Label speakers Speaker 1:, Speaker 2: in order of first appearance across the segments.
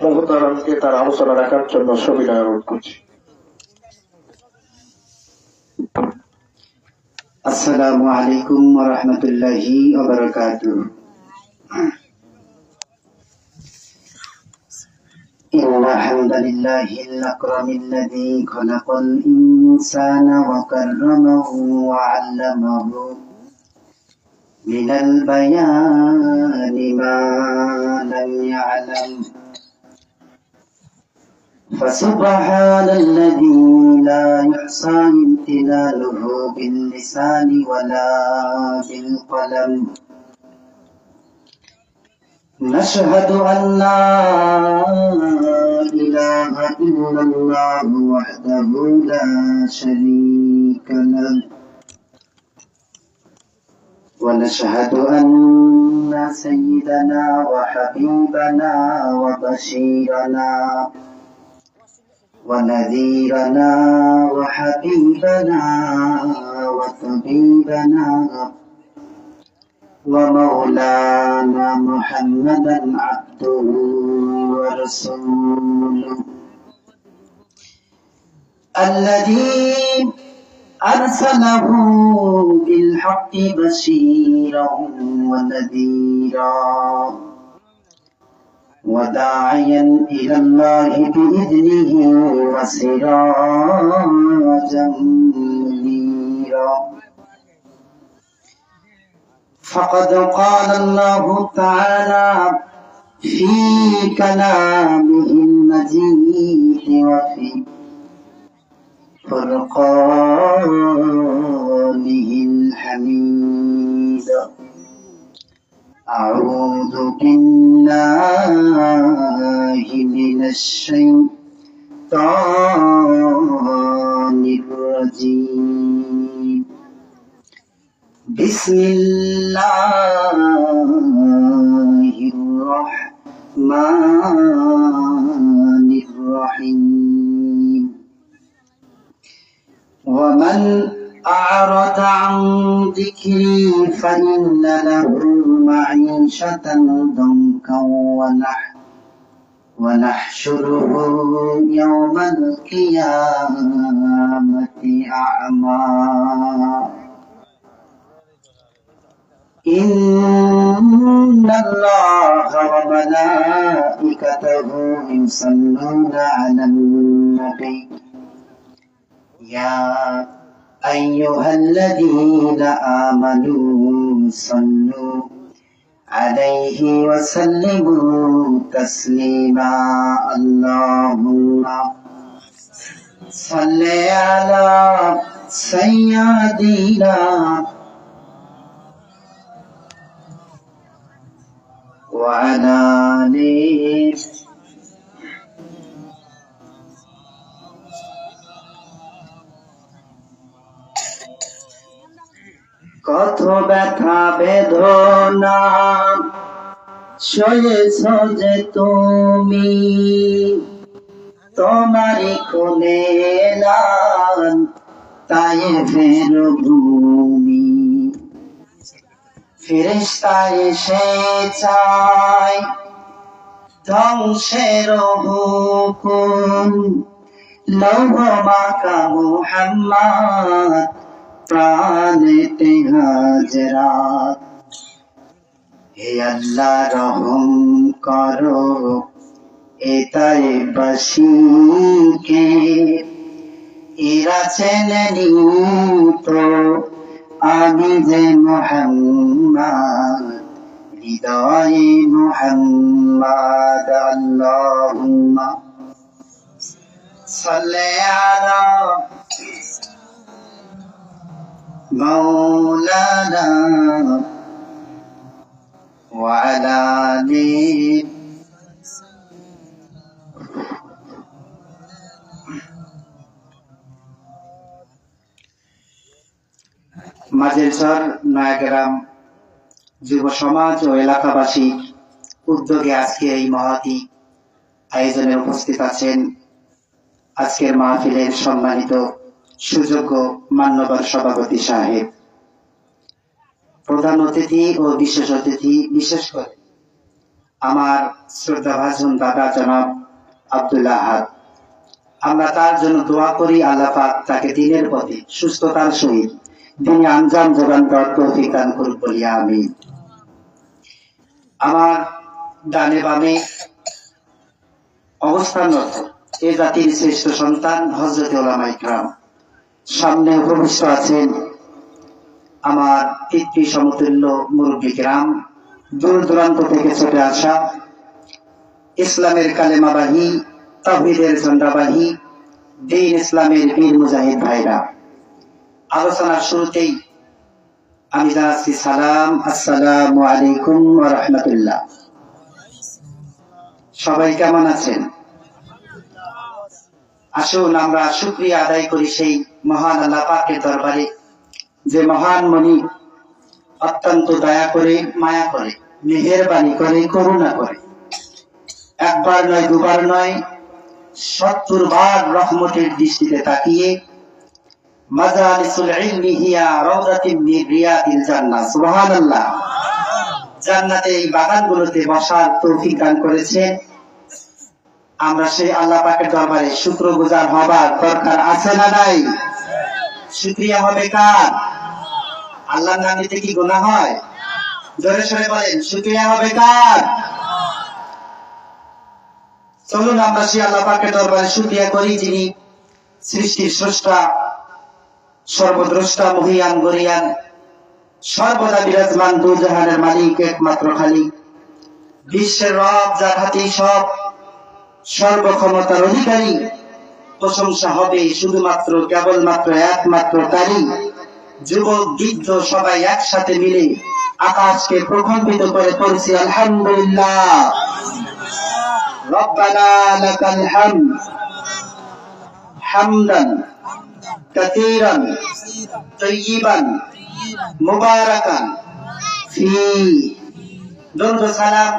Speaker 1: মহতারামকে তার আলোচনা রাখার জন্য সবিনয় অনুরোধ করছি।
Speaker 2: আসসালামু আলাইকুম ওয়া রাহমাতুল্লাহি ওয়া বারাকাতুহু। ইন্না হামদালিল্লাহিল আকরামিল্লাযী খালাকাল ইনসানা ওয়া কাররামাহু ওয়া 'allamaহু মিনাল বায়ানি মা লাম ইয়া'লাম। فسبحان الذي لا يحصى امتلاله باللسان ولا بالقلم. نشهد أن لا إله إلا الله وحده لا شريك له، ونشهد أن سيدنا وحبيبنا وبشيرنا ونذيرنا وحبيبنا وطبيبنا ومولانا محمدا عبده ورسوله الذي أرسله بالحق بشيرا ونذيرا وداعيا إلى الله بإذنه وسراجا منيرا. فقد قال الله تعالى في كلامه المجيد وفي فرقانه الحميد: أعوذ بالله من الشيطان الرجيم. بسم الله الرحمن الرحيم. ومن أعرض عن ذكري فإن له معيشة ضنكا ونحشره يوم القيامة أعمى. إن الله وملائكته يصلون على النبي يا أيها الذين آمنوا صلوا عليه وسلموا تسليما. اللهم صل على سيدنا وعلى آله কত ব্যথা বেদনা সয়েছ যে তুমি, তোমারই কোলে লাল তায়েফের ভূমি। ফেরেশতা এসে চায় ধ্বংসের হুকুম, লৌহ মাকা মুহাম্মদ প্রাণেতে হাজরাত। হে আল্লাহ রহম করো এ তায়েফবাসীকে, এরা চেনেনি তো আমি যে মুহাম্মদ, হৃদয়ে মুহাম্মদ। আল্লাহুম্মা সাল্লি আলা مولانا وعلى آله মাঝেরচর নয়াগ্রাম যুব সমাজ ও এলাকাবাসী উদ্যোগে আজকে এই মহতী আয়োজনে উপস্থিত আছেন আজকের মাহফিলের সম্মানিত সুযোগ্য মান্যবর সভাপতি সাহেব, প্রধান অতিথি ও বিশেষ অতিথি, বিশেষ করে আমার শ্রদ্ধাভাজন দাদা জনাব আব্দুল্লাহ আহাদ, আমরা তার জন্য দোয়া করি আল্লাহ পাক তাকে দিনের পথে সুস্থতার সহিত দিনে আঞ্জাম যোগান দেওয়ার তৌফিক দান করুন বলি আমিন। আমার ডানে বামে অবস্থানরত এ জাতির শ্রেষ্ঠ সন্তান হযরত উলামা ইকরাম, সামনে উপবিষ্ট আছেন আমার পিতৃ সমতুল্য মুরব্বী কিরাম, দূর দূরান্ত থেকে ছুটে আসা ইসলামের কালেমাবাহী, তাওহীদের ঝন্ডাবাহী, দ্বীন ইসলামের বীর মুজাহিদ ভাইরা, আলোচনার শুরুতেই আমি জানাচ্ছি সালাম, আসসালামু আলাইকুম ওয়া রাহমাতুল্লাহ। সবাই কেমন আছেন? আসুন আমরা শুকরিয়া আদায় করি সেই মহান আল্লাহ পাকের দরবারে, যে মহান মনি অত্যন্ত দয়া করে, মায়া করে, মেহেরবানি করে, করুণা করে, একবার নয় দুবার নয় ৭০ বার রহমতের দৃষ্টিতে তাকিয়ে মাজালিসুল ইলমি হিয়া রাউদাতুম মিন রিয়াদিল জান্নাহ, সুবহানাল্লাহ, জান্নাতে এই বাগানগুলোতে বসার তৌফিক দান করেছেন। আমরা সেই আল্লাহ পাকের দরবারে শুকরগুজার হবার দরকার আছে না নাই? শুকরিয়া হবে কার? আল্লাহর নাম নিতে কি গুনাহ হয়? জোরে সরে বলেন, শুকরিয়া হবে কার? চলুন আমরা সেই আল্লাহ পাকের দরবারে শুকরিয়া করি, যিনি সৃষ্টির স্রষ্টা, সর্বদ্রষ্টা, মহিয়ান গরিয়ান, সর্বদা বিরাজমান, দুজাহানের মালিক, একমাত্র খালিক, বিশ্বের রব, যার হাতেই সব, সর্বক্ষমতার অধিকারী। প্রশংসা হবে শুধুমাত্র, কেবলমাত্র, একমাত্র তারই। যুবক বৃদ্ধ সবাই একসাথে মিলে আকাশকে প্রকম্পিত করে পড়ছি আলহামদুলিল্লাহ, রব্বানা লাকাল হামদ হামদান কাসীরান তাইয়িবান মুবারাকান ফি। দরুদ ও সালাম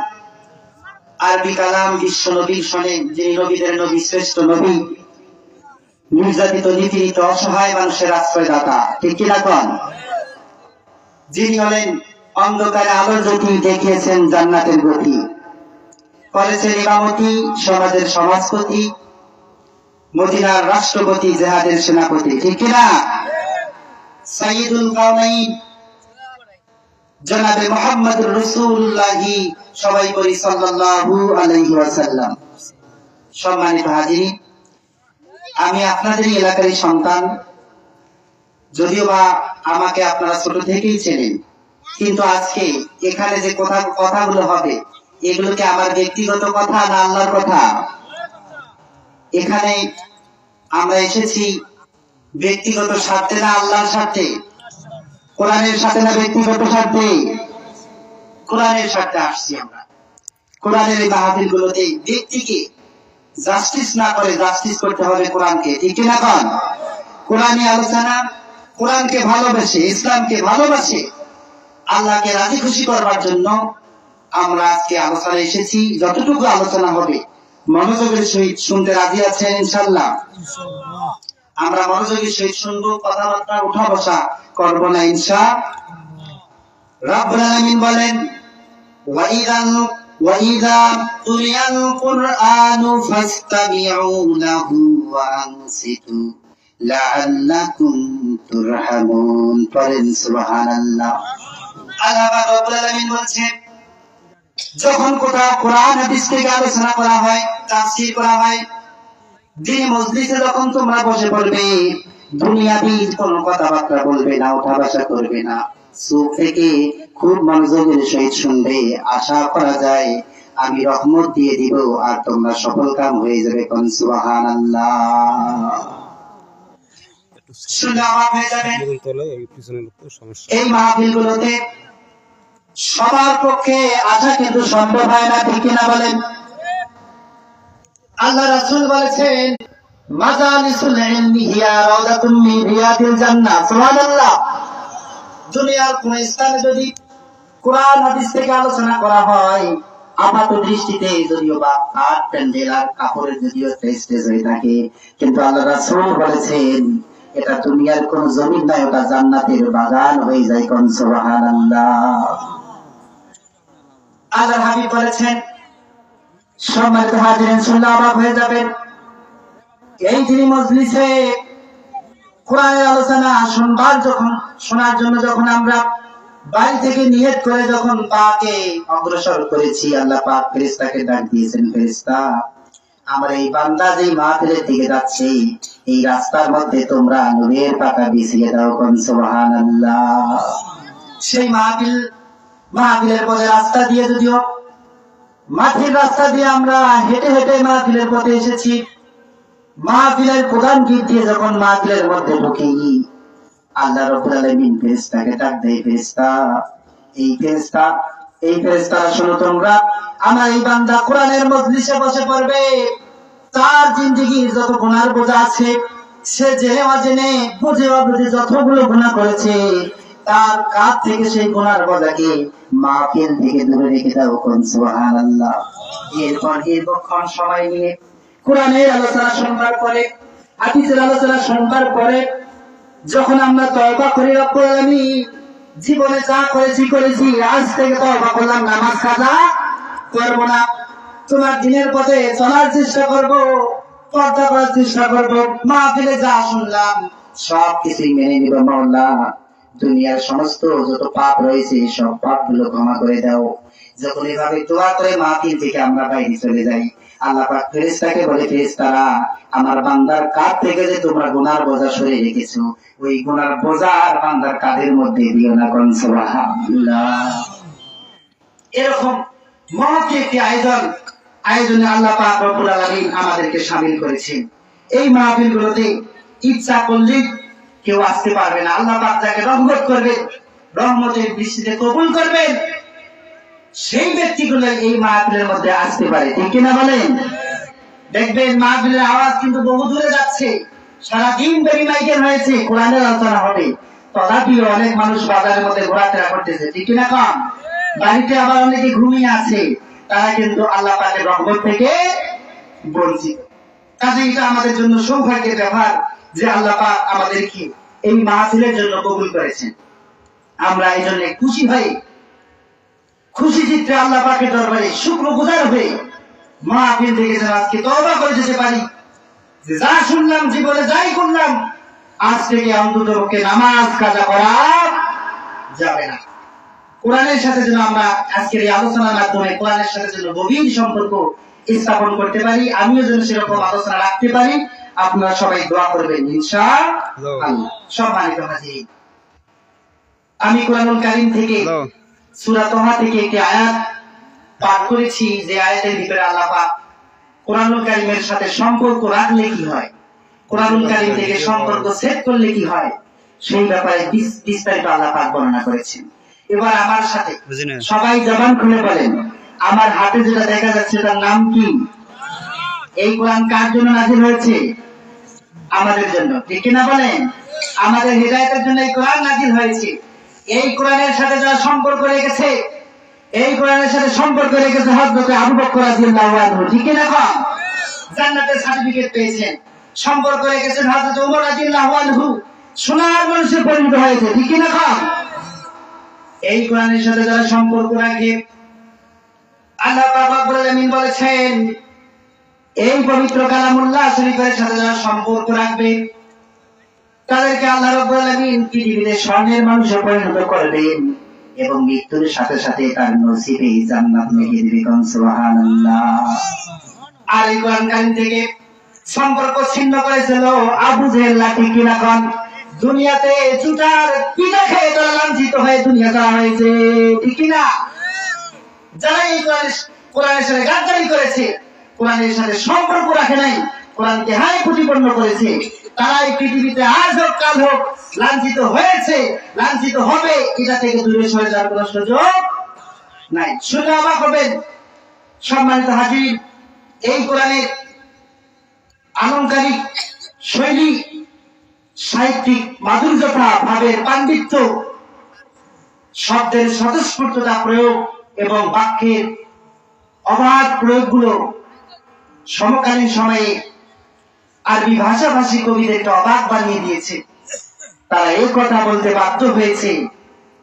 Speaker 2: আরবি কালাম বিশ্ব নবীর শনে, যিনি নবীদের নবী, শ্রেষ্ঠ নবী, নির্যাতিত নিপীড়িত অসহায় মানুষের আশ্রয়দাতা, ঠিক কিনা কোন? যিনি হলেন অন্ধকারে আলোর জ্যোতি, দেখিয়েছেন জান্নাতের গতি, করেছেন ইমামতি, সমাজের সমাজপতি, মদিনার রাষ্ট্রপতি, জিহাদের সেনাপতি, ঠিক কিনা? সাইয়্যিদুল কাওনাইন জনাবে মুহাম্মদুর রাসূলুল্লাহ, সবাই বলি সাল্লাল্লাহু আলাইহি ওয়াসাল্লাম। সম্মানিত হাজিরিন, আমি আপনাদের এলাকারই সন্তান, যদিও বা আমাকে আপনারা ছোট থেকেই চেনেন, কিন্তু আজকে এখানে যে কথাগুলো হবে, এগুলো কি আমার ব্যক্তিগত কথা না আল্লাহর কথা? এখানে আমরা এসেছি ব্যক্তিগত স্বার্থে না আল্লাহর স্বার্থে? কোরআনের সাথে না ব্যক্তিগত স্বার্থে? কোরআনের স্বার্থে আসছি আমরা। কোরআনের এই মাহফিল গুলোতে ব্যক্তিকে জাস্টিস না করে জাস্টিস করতে হবে কোরআনকে, ঠিক না কোন? কোরআনী আলোচনা, কোরআনকে ভালোবেসে, ইসলামকে ভালোবাসে, আল্লাহকে রাজি খুশি করবার জন্য আমরা আজকে আলোচনা এসেছি। যতটুকু আলোচনা হবে মনোযোগের সহিত শুনতে রাজি আছেন ইনশাআল্লাহ? আমরা মনোযোগের সহিত শুনবো, কথাবার্তা উঠা বসা করব না ইনশাআল্লাহ। রব্বুল আলামিন বলেন, وَإِذَا قُرِئَ الْقُرْآنُ فَاسْتَمِعُوا لَهُ وَأَنصِتُوا لَعَلَّكُمْ تُرْحَمُونَ। পড়েন সুবহানাল্লাহ। আল্লাহ রাব্বুল আলামিন বলছেন, যখন কোথাও কোরআন হাদিস থেকে আলোচনা করা হয়, তাফসীর করা হয়, যে মজলিসে যখন তোমরা বসে পড়বে, দুনিয়াবি কোনো কথাবার্তা বলবে না, উঠা বসা করবে না, চুপ থেকে খুব মনোযোগের সহিত শুনবে, আশা করা যায় আমি রহমত দিয়ে দিব আর তোমরা সফল কাম হয়ে যাবে। কোন সুবহানাল্লাহ। শুনে অবাক হয়ে যাবেন। এই মাহফিলগুলোতে সবার পক্ষে আসা কিন্তু সম্ভব হয় না, ঠিক কিনা বলেন? আল্লাহ রাসূল বলেছেন, মাজালিসুল ইলমি হিয়া রাউদাতুম মিন রিয়াদিল জান্নাহ, সুবহানাল্লাহ। দুনিয়ার কোন স্থানে যদি কোরআন হাদিস থেকে আলোচনা করা হয়, আপাত দৃষ্টিতে যদিও বা কাঠ, প্যান্ডেল আর কাপড়ের যদিও স্টেজ হয়ে থাকে, কিন্তু আল্লাহ রাসূল বলেছেন এটা দুনিয়ার কোন জমিন নয়, ওটা জান্নাতের বাগান হয়ে যায়। কোন সুবহানাল্লাহ। আল্লাহর হাবিব বলেছেন, সম্মানিত হাজিরিন, শুনলে অবাক হয়ে যাবেন। এই তিনি মজলিসে কোরআনের আলোচনা শোনার জন্য যখন আমরা বাড়ি থেকে নিয়ত করে যখন পাকে অগ্রসর করেছি, আল্লাহ পাক ফেরেশতাকে ডাক দিয়েছেন, ফেরেশতা আমার এই বান্দা যেই মাহফিলের দিকে যাচ্ছে, এই রাস্তার মধ্যে তোমরা নূরের পাতা বিছিয়ে দাও, কোন সুবহানাল্লাহ। সেই মাহফিলের পথে রাস্তা দিয়ে, যদিও মাটির রাস্তা দিয়ে আমরা হেঁটে হেঁটে মাহফিলের পথে এসেছি, মাহফিলের প্রধান গীত দিয়ে যখন মাহফিলের মধ্যে ঢুকি, আল্লাহ রাব্বুল আলামিন ফেরেশতাকে ডাক দেয়, ফেরেশতা এই ফেরেশতা শোনো, তোমরা আমার এই বান্দা কোরআনের মজলিসে বসে পড়বে, তার জিন্দেগির যত গুনার বোঝা আছে, সে জেনে অজেনে বুঝে অবুঝে যতগুলো গুনাহ করেছে, তার কাঁধ থেকে সেই গুনার বোঝাকে মাহফিল থেকে দূরে রেখে দাও, কোন সুবহানাল্লাহ। এরপর দীর্ঘক্ষণ সময় নিয়ে কোরআনের আলোচনা শুনবার পরে, হাদিসের আলোচনা শুনবার পরে যখন আমরা তওবা করি, রব্বুল আলামিন জীবনে যা করেছি আজ থেকে তওবা করলাম, নামাজ কাজা করব না, তোমার দিনের পথে চলার চেষ্টা করব, পর্দা করার চেষ্টা করব, মাহফিলে যা শুনলাম সব কিছুই মেনে নিব মাওলা। দুনিয়ার সমস্ত যত পাপ রয়েছে সব পাপগুলো ক্ষমা করে দাও। যখন এভাবে দোয়া করে মাহফিল থেকে আমরা বাইরে চলে যাই, আল্লাহ পাক ফেরেশতাকে বলে, ফেরেশতারা আমার বান্দার কাঁধ থেকে যে তোমরা গুনার বোঝা সরিয়ে রেখেছো, ওই গুনার বোঝা আর বান্দার কাঁধের মধ্যে দিও না, কোন সুবহানাল্লাহ। এরকম মহৎ একটি আয়োজনে আল্লাহ পাক রব্বুল আলামিন আমাদেরকে শামিল করেছেন। এই মাহফিলগুলোতে ইচ্ছা করলে কেউ আসতে পারবে না, আল্লাহ পাক যাকে রহমত করবেন, রহমতের দৃষ্টিতে কবুল করবেন, সেই ব্যক্তিগুলো এই মাহফিলের মধ্যে আসতে পারে, ঠিক কিনা বলেন? দেখবেন মাহফিলের আওয়াজ কিন্তু বহু দূরে যাচ্ছে, সারাদিন ব্যাপী মাইকেল হয়েছে, কোরআনের আলোচনা হবে, তথাপিও অনেক মানুষ বাজারের মধ্যে ঘোরাফেরা করতেছে, ঠিক কিনা কম? বাড়িতে আবার অনেকে ঘুমিয়ে আছে, তারা কিন্তু আল্লাহ পাকের রহমত থেকে বঞ্চিত। কাজে এটা আমাদের জন্য সৌভাগ্যের ব্যাপার যে আল্লাহ পাক আমাদেরকে এই মাহফিলের জন্য কবুল করেছেন। আমরা এই জন্য খুশি হই, খুশি চিত্রে আল্লাহ পাকের দরবারে শুকরগুজার হয়ে মাহফিল থেকে যেন আজকে তওবা করে যেতে পারি, যে যা শুনলাম, জীবনে যাই করলাম, আজ থেকে অন্তত পক্ষে নামাজ কাজা করা যাবে না। কোরআনের সাথে যেন আমরা আজকের এই আলোচনার মাধ্যমে কোরআনের সাথে যেন গভীর সম্পর্ক স্থাপন করতে পারি, আমিও যেন সেরকম আলোচনা রাখতে পারি। আপনারা সবাই দোয়া করবেন ইনশাআল্লাহ। সম্মানিত হাজির, আমি কোরআনুল কারীম থেকে সূরা তাহা থেকে একটি আয়াত পাঠ করেছি, যে আয়াতের ভিতরে আল্লাহ পাক কোরআনুল কারীমের সাথে সম্পর্ক রাখলে কি হয়, কোরআনুল কারীম থেকে সম্পর্ক সেট করলে কি হয়, সেই ব্যাপারে বিস্তারিত আল্লাহ পাক বর্ণনা করেছেন। এবার আমার সাথে সবাই জবান খুলে বলেন, আমার হাতে যেটা দেখা যাচ্ছে তার নাম কি? এই কোরআন কার জন্য নাযিল হয়েছে? আমাদের জন্য, ঠিক কিনা বলেন? আমাদের হেদায়েতের জন্য এই কোরআন নাযিল হয়েছে। এই কোরআনের সাথে যারা সম্পর্ক রেখেছে, এই কোরআনের সাথে সম্পর্ক রেখেছে হযরত আবু বকর রাদিয়াল্লাহু আনহু, ঠিক কিনা কম? জান্নাতের সার্টিফিকেট পেয়েছেন। সম্পর্ক রেখেছেন হযরত ওমর রাদিয়াল্লাহু আনহু, সোনার মানুষে পরিণত হয়েছে, ঠিক কিনা কম? এই কোরআনের সাথে যারা সম্পর্ক রাখে, আল্লাহ পাক রব্বুল আলামিন বলেছেন, এই পবিত্র কালামুল্লাহ শরীফের সাথে যারা সম্পর্ক রাখবে, তাদেরকে আল্লাহ রাব্বুল আলামিন পৃথিবীতে স্বর্ণের মানুষে পরিণত করবেন এবং মৃত্যুর সাথে সাথে তার নসিবে জান্নাত লিখে দিবেন, সুবহানাল্লাহ। আর এই কোরআন কারীম থেকে সম্পর্ক ছিন্ন করেছিল আবু জেহেল, ঠিক কিনা কন? দুনিয়াতে জুতার পিঠা খেয়ে তারা লাঞ্ছিত হয়ে দুনিয়া যাওয়া হয়েছে, ঠিক কিনা? যারা এই কোরআনের সাথে গাদ্দারি করেছে, কোরআনের সাথে সম্পর্ক রাখে নাই, কোরআনকে হাই প্রতিপন্ন করেছে, তারা এই পৃথিবীতে আজ হোক কাল হোক লাঞ্ছিত হয়েছে, লাঞ্ছিত হবে, এটা থেকে দূরে সরে যাওয়ার কোনো সুযোগ নাই। শুনে অবাক হবেন সম্মানিত হাজির, এই কোরআনের আলংকারিক শৈলী, সাহিত্যিক মাধুর্যতা, ভাবের পাণ্ডিত্য, শব্দের স্বতঃস্ফূর্ততা প্রয়োগ এবং বাক্যের অবাধ প্রয়োগগুলো সমকালীন সময়ে আরবি ভাষাভাষী কবিদেরকে অবাক বানিয়ে দিয়েছে। তারা এই কথা বলতে বাধ্য হয়েছে,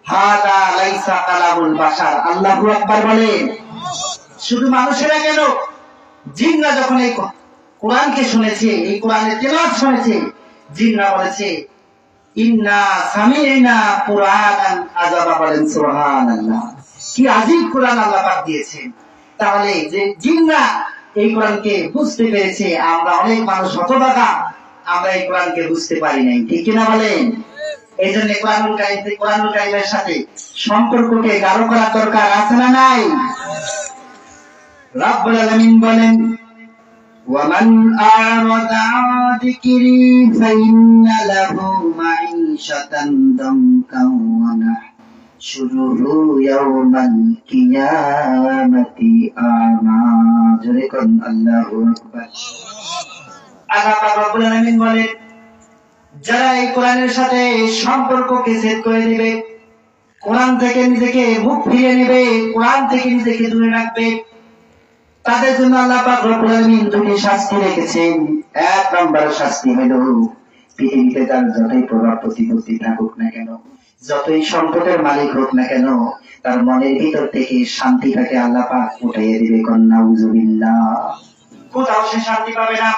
Speaker 2: হাদা লাইসা কালামুল বাশার। আল্লাহু আকবার বলেন। শুধু মানুষেরা কেন, জিনরা যখন এই কোরআনকে শুনেছে, এই কোরআনের তেলাওয়াত শুনেছে, জিনরা বলেছে ইন্না সামি'না কুরআনান আযাবা, বলেন সুবহানাল্লাহ। কি আজীব কোরআন আল্লাহ পাক দিয়েছেন। তাহলে যে জিনরা এই কোরআনকে বুঝতে পেরেছে, আমরা অনেক মানুষ হতভাগা, আমরা এই কোরআনকে বুঝতে পারি নাই, ঠিক কিনা বলেন? এই জন্য কোরআনুল কারীমের সাথে সম্পর্ককে গাঢ় করার দরকার আছে না নাই? রব্বুল আলামিন বলেন وَمَنْ أَعْرَضَ عَنْ ذِكْرِي فَإِنَّ لَهُ مَعِيشَةً ضَنكًا وَنَحْشُرُهُ يَوْمَ الْقِيَامَةِ أَعْمَى। জোরে কোন আল্লাহু আকবার। আল্লাহ পাক রব্বুল আলামিন বলেন, যারা এই কোরআনের সাথে সম্পর্ককে ছেদ করে দিবে, কোরআন থেকে নিজেকে মুখ ফিরিয়ে নেবে, কোরআন থেকে নিজেকে দূরে রাখবে, তাদের জন্য আল্লাহ পাক রব্বুল আলামিন দুটি শাস্তি রেখেছেন। এক নম্বর শাস্তি হলো, পৃথিবীতে তার যতই প্রভাব প্রতিপত্তি থাকুক না কেন, যতই সম্পদের মালিক হোক না কেন, তার মনের ভিতর থেকে শান্তিটাকে আল্লাহ পাক উঠাইয়ে দিবে। নাউযুবিল্লাহ। কোথাও সে শান্তি পাবে না।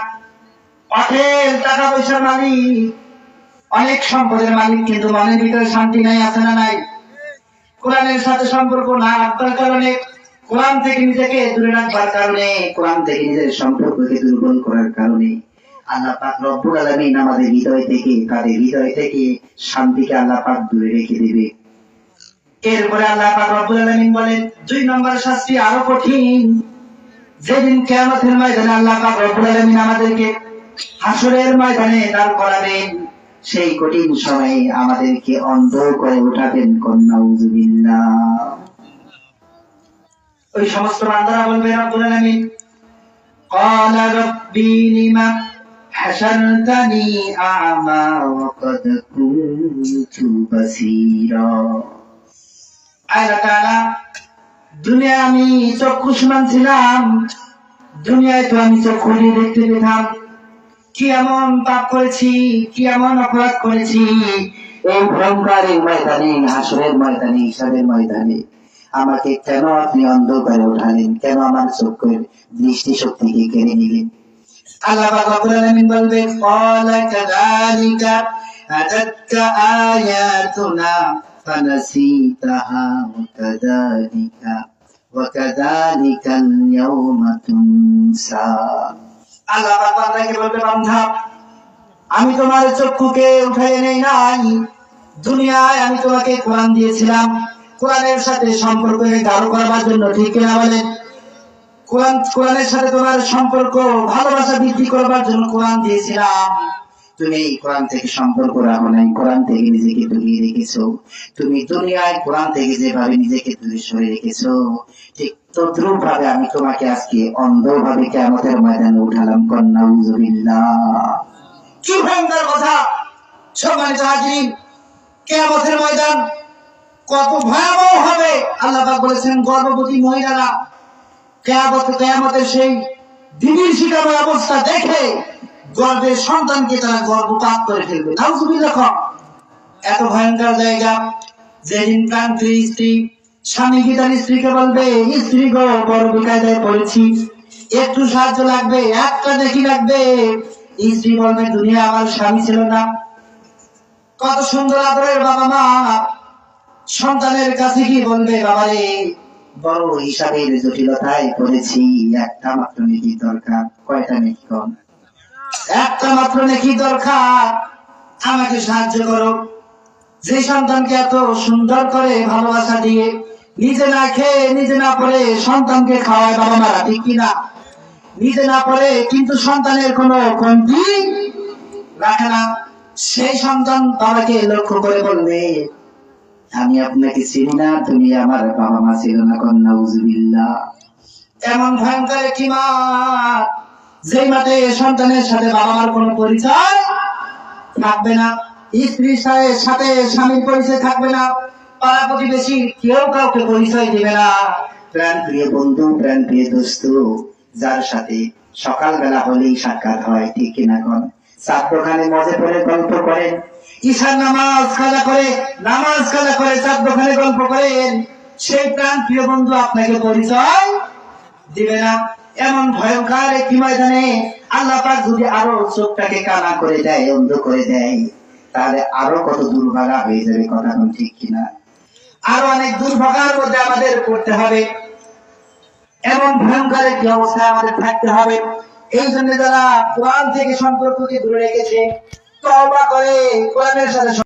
Speaker 2: অঢেল টাকা পয়সার মালিক, অনেক সম্পদের মালিক, কিন্তু মনের ভিতরে শান্তি নাই, আছে না নাই? কোরআনের সাথে সম্পর্ক না রাখার কারণে, কোরআন থেকে নিজেকে দূরে রাখবার কারণে, কোরআন থেকে নিজের সম্পর্ককে দুর্বল করার কারণে আল্লাহ পাক রব্বুল আলামিন আমাদের হৃদয় থেকে, তাদের হৃদয় থেকে শান্তিকে আল্লাহ পাক দূরে রেখে দিবে। এরপরে আল্লাহ পাক রব্বুল আলামিন বলেন, দুই নম্বর শাস্তি আরো কঠিন। যেদিন কিয়ামতের ময়দানে আল্লাহ পাক রব্বুল আলামিন আমাদেরকে হাসরের ময়দানে দাঁড় করাবেন, সেই কঠিন সময়ে আমাদেরকে অন্ধ করে উঠাবেন। নাউযুবিল্লাহ। ওই সমস্ত বান্দারা বলবে রব্বুল আলামিন, ক্বালা রাব্বি লিমা হাশারতানি আ'মা ওয়া ক্বাদ কুনতু বাসীরা। আল্লাহ তাআলা, দুনিয়ায় আমি চক্ষুষ্মান ছিলাম, দুনিয়ায় তো আমি চক্ষু দিয়ে দেখতে পেতাম, কি এমন পাপ করেছি, কি এমন অপরাধ করেছি, এই ভয়ঙ্কর ময়দানে, হাসরের ময়দানে, হিসাবের ময়দানে আমাকে কেন আপনি অন্ধ করে উঠালেন? কেন আমার চোখের দৃষ্টি শক্তিকে কেড়ে নিলেন? আল্লাহ পাক রব্বুল আলামিন বলবে, ক্বালা কাযালিকা আতাতকা আয়াতুনা ফানাসিতাহা ওয়া কাযালিকাল ইয়াওমা তুনসা। আল্লাহ পাক বান্দাকে বলবে, বান্দা, আমি তোমার চক্ষুকে উঠাই নেই নাই, দুনিয়ায় আমি তোমাকে কোরআন দিয়েছিলাম, কোরআনের সাথে সম্পর্ককে গাঢ় করবার জন্য, ঠিক কিনা বলেন? কোরআনের সাথে তোমার সম্পর্ক, ভালোবাসা বৃদ্ধি করবার জন্য কোরআন দিয়েছিলাম। তুমি কোরআন থেকে সম্পর্ক রাখো নাই, কোরআন থেকে নিজেকে দূরে রেখেছো। তুমি দুনিয়ায় কোরআন থেকে যেভাবে নিজেকে দূরে সরে রেখেছো, ঠিক তদ্রূপ ভাবে আমি তোমাকে আজকে অন্ধভাবে কিয়ামতের ময়দানে উঠালাম। নাউযুবিল্লাহ। কি ভয়ঙ্কর কথা! সম্মানিত হাজিরিন, কিয়ামতের ময়দান কত ভয়াবহ হবে! আল্লাহ পাক বলেছেন, গর্ভবতী মহিলারা কিয়ামতের সেই দিনের শিকারের অবস্থা দেখে গর্ভের সন্তানকে তারা গর্ভপাত করে ফেলবে। নাউযুবিল্লাহ। এত ভয়ঙ্কর জায়গা, যেদিন প্রাণপ্রিয় স্ত্রী, স্বামী কি তার স্ত্রীকে বলবে, স্ত্রী গো, বড় বিকায়দায় পড়েছি, একটু সাহায্য লাগবে, একটা দেখি লাগবে। স্ত্রী বলবে, দুনিয়া আমার স্বামী ছিল না। কত সুন্দর আদরের বাবা মা সন্তানের কাছে কি বলবে, বাবারে, বড় হিসাবের জটিলতায় পড়েছি, একটা মাত্র নেকি দরকার। কয়টা নেকি? কম, একটা মাত্র নেকি দরকার, আমাকে সাহায্য করো। যে সন্তানকে এত সুন্দর করে ভালোবাসা দিয়ে, নিজে না খেয়ে, নিজে না পড়ে সন্তানকে খাওয়ায় বাবা মারা, ঠিক কিনা? নিজে না পড়ে কিন্তু সন্তানের কোনো কমতি রাখে না, সেই সন্তান বাবাকে লক্ষ্য করে বলবে, আমি আপনাকে চিনি না, তুমি আমার বাবা মা ছিল না। নাউযুবিল্লাহ। এমন ভয়ঙ্কর একটি মাঠ, যেই মাঠে সন্তানের সাথে বাবা মার কোনো পরিচয় থাকবে না, স্ত্রীর সাথে স্বামীর পরিচয় থাকবে না, পাড়া প্রতিবেশী কেউ কাউকে পরিচয় দিবে না। প্রাণ প্রিয় বন্ধু, প্রাণ প্রিয় দোস্ত, যার সাথে সকালবেলা হলেই সাক্ষাৎ হয়, ঠিক কিনা? কোন ছাত্রখানে মজে পড়ে গল্প করেন, ঈশার নামাজ কাজা করে ছাত্রখানে গল্প করেন, সেই প্রাণ প্রিয় বন্ধু আপনাকে পরিচয় দিবে না। এমন ভয়ঙ্কর একটি ময়দানে আল্লাহ পাক যদি আরো চোখটাকে কানা করে দেয়, অন্ধ করে দেয়, তাহলে আরো কত দুর্ভাগা হয়ে যাবে, কথা কোন ঠিক কিনা? আরো অনেক দুর্ভাগার মধ্যে আমাদের পড়তে হবে, এমন ভয়ঙ্কর একটি অবস্থায় আমাদের থাকতে হবে। এই জন্য যারা কোরআন থেকে সম্পর্ককে দূরে রেখেছে, তওবা করে কোরআনের সাথে